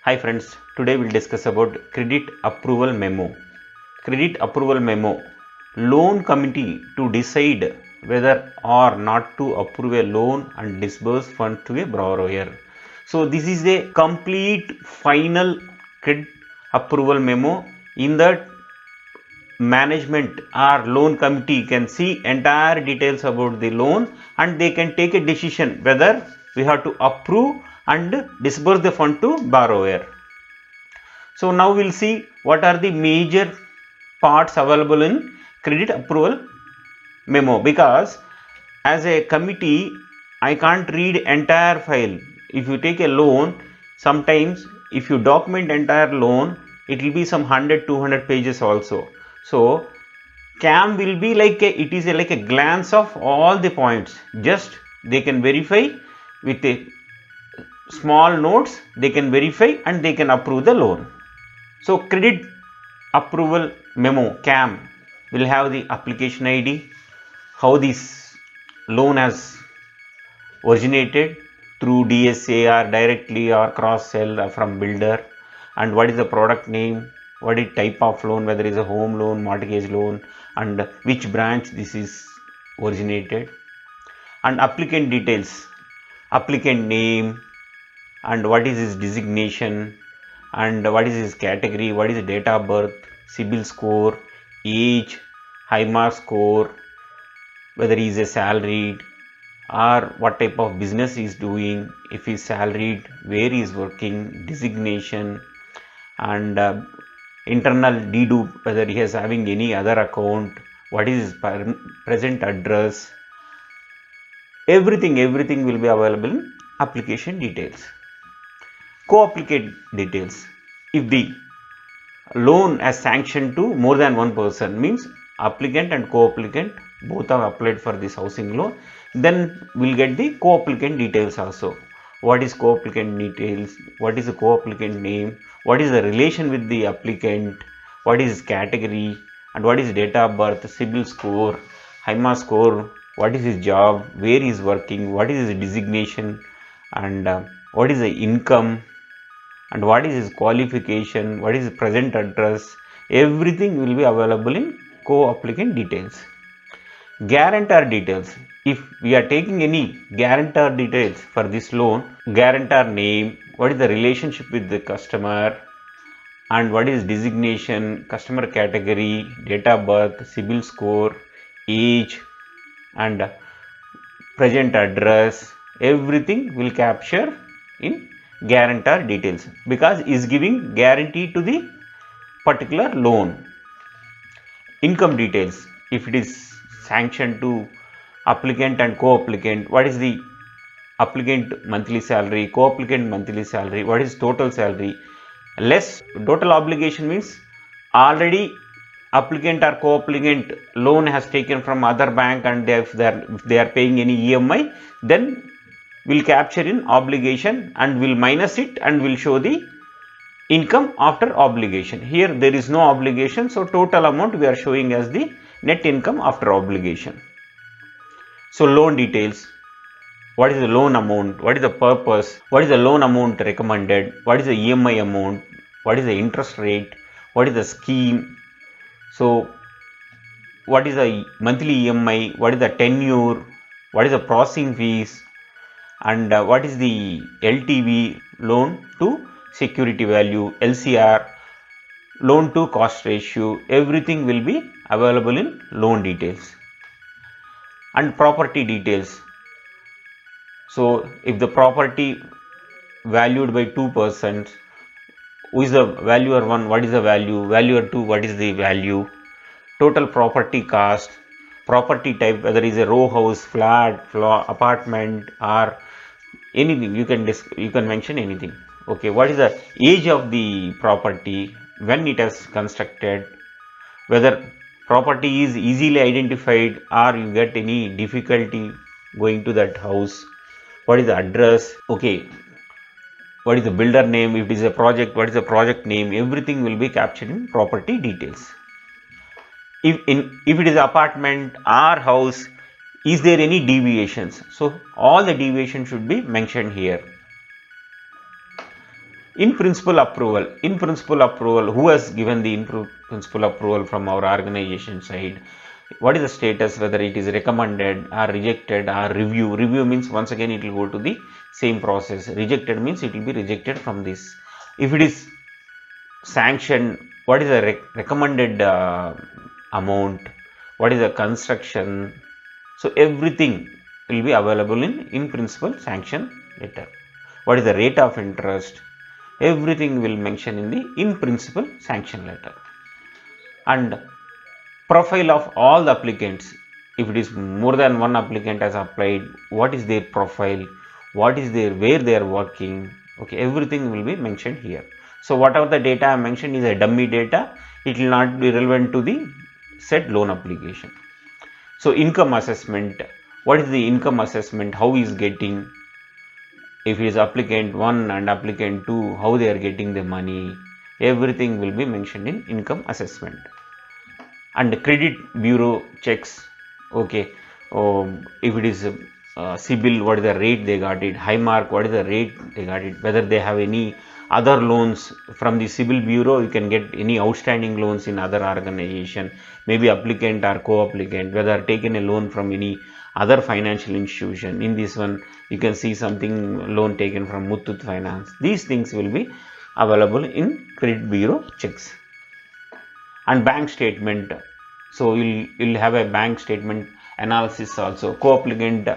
Hi friends, today we'll discuss about credit approval memo. Credit approval memo. Loan committee to decide whether or not to approve a loan and disburse funds to a borrower. So this is a complete final credit approval memo. In that, management or loan committee can see entire details about the loan and they can take a decision whether we have to approve and disburse the fund to borrower. So now we'll see what are the major parts available in credit approval memo, because as a committee I can't read entire file. If you take a loan, sometimes if you document entire loan, it will be some 100-200 pages also. So CAM will be like like a glance of all the points. Just they can verify with a small notes, they can verify and they can approve the loan. So credit approval memo CAM will have the application ID, how this loan has originated through DSA or directly or cross sell from builder, and what is the product name, what is type of loan, whether it is a home loan, mortgage loan, and which branch this is originated, and applicant details, applicant name, and what is his designation, and what is his category, what is the date of birth, CIBIL score, age, high mark score, whether he is a salaried or what type of business he is doing, if he is salaried, where he is working, designation, and internal dedupe, whether he is having any other account, what is his present address, everything will be available in application details. Co-applicant details. If the loan has sanctioned to more than one person, means applicant and co-applicant both have applied for this housing loan, then we'll get the co-applicant details also. What is co-applicant details, what is the co-applicant name, what is the relation with the applicant, what is his category, and what is date of birth, CIBIL score, high mark score, what is his job, where he is working, what is his designation, and what is the income, and what is his qualification, what is his present address, everything will be available in co-applicant details. Guarantor details. If we are taking any guarantor details for this loan, guarantor name, what is the relationship with the customer, and what is designation, customer category, date of birth, CIBIL score, age, and present address, everything will capture in guarantor details, because is giving guarantee to the particular loan. Income details. If it is sanctioned to applicant and co-applicant, what is the applicant monthly salary, co-applicant monthly salary, what is total salary, less total obligation, means already applicant or co-applicant loan has taken from other bank, and if they are paying any EMI, then will capture in obligation and will minus it and will show the income after obligation. Here there is no obligation, so total amount we are showing as the net income after obligation. So loan details. What is the loan amount, what is the purpose, what is the loan amount recommended, what is the EMI amount, what is the interest rate, what is the scheme, so what is the monthly EMI, what is the tenure, what is the processing fees, and what is the LTV, loan to security value, LCR, loan to cost ratio, everything will be available in loan details. And property details. So if the property valued by 2 persons, who is the valuer 1, what is the value, valuer 2, what is the value, total property cost, property type, whether it is a row house, flat, apartment, or anything, you can mention anything. Okay, what is the age of the property, when it has constructed, whether property is easily identified or you get any difficulty going to that house, what is the address, okay, what is the builder name, if it is a project, what is the project name, everything will be captured in property details. If it is apartment or house, is there any deviations, so all the deviations should be mentioned here. In principle approval. In principle approval, who has given the in principle approval from our organization side? What is the status, whether it is recommended or rejected or review? Review means once again it will go to the same process. Rejected means it will be rejected from this. If it is sanctioned, what is the recommended amount? What is the construction? So everything will be available in principle sanction letter. What is the rate of interest? Everything will mention in the in principle sanction letter. And profile of all the applicants. If it is more than one applicant has applied, what is their profile, what is their, where they are working, okay, everything will be mentioned here. So whatever the data I mentioned is a dummy data, it will not be relevant to the said loan application. So income assessment, what is the income assessment, how is getting, if it is applicant 1 and applicant 2, how they are getting the money, everything will be mentioned in income assessment. And credit bureau checks, okay, if it is CIBIL, what is the rate they got it, Highmark, what is the rate they got it, whether they have any other loans from the CIBIL bureau, you can get any outstanding loans in other organization, maybe applicant or co-applicant, whether taken a loan from any other financial institution. In this one you can see something loan taken from Muthoot Finance. These things will be available in credit bureau checks. And bank statement, so you'll have a bank statement analysis also. Co-applicant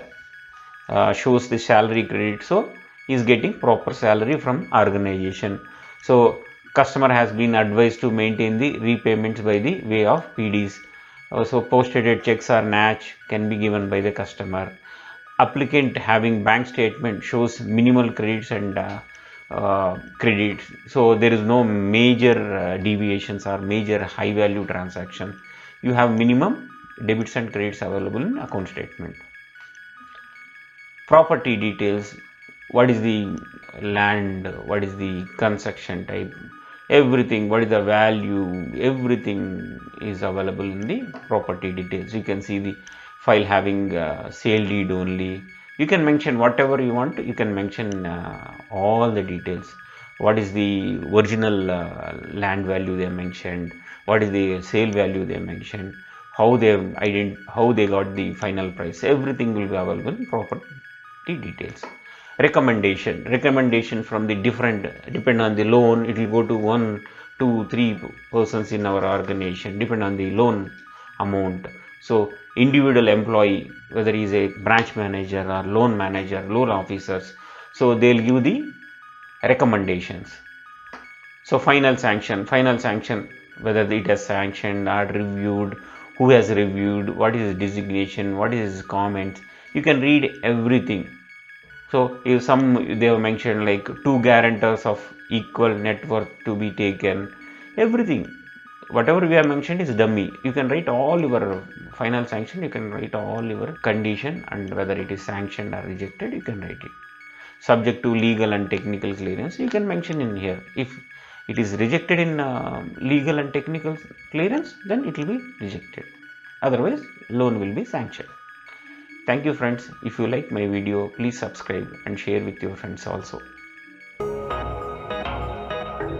shows the salary credit, so he is getting proper salary from organization. So customer has been advised to maintain the repayments by the way of PDs. So post-dated checks or NACH can be given by the customer. Applicant having bank statement shows minimal credits and credits, so there is no major deviations or major high value transaction. You have minimum debits and credits available in account statement. Property details, what is the land, what is the construction type, everything, what is the value, everything is available in the property details. You can see the file having sale deed only. You can mention whatever you want, you can mention all the details. What is the original land value they mentioned, what is the sale value they mentioned, how they got the final price, everything will be available in property details. Recommendation from the different, depend on the loan, it will go to 1, 2, 3 persons in our organization, depend on the loan amount. So individual employee, whether he is a branch manager or loan manager, loan officers, so they'll give the recommendations. So final sanction, whether it has sanctioned or reviewed, who has reviewed, what is his designation, what is his comments, you can read everything. So if they have mentioned like 2 guarantors of equal net worth to be taken, everything, whatever we have mentioned is dummy. You can write all your final sanction, you can write all your condition, and whether it is sanctioned or rejected, you can write it. Subject to legal and technical clearance, you can mention in here. If it is rejected in legal and technical clearance, then it will be rejected. Otherwise, loan will be sanctioned. Thank you friends. If you like my video, please subscribe and share with your friends also.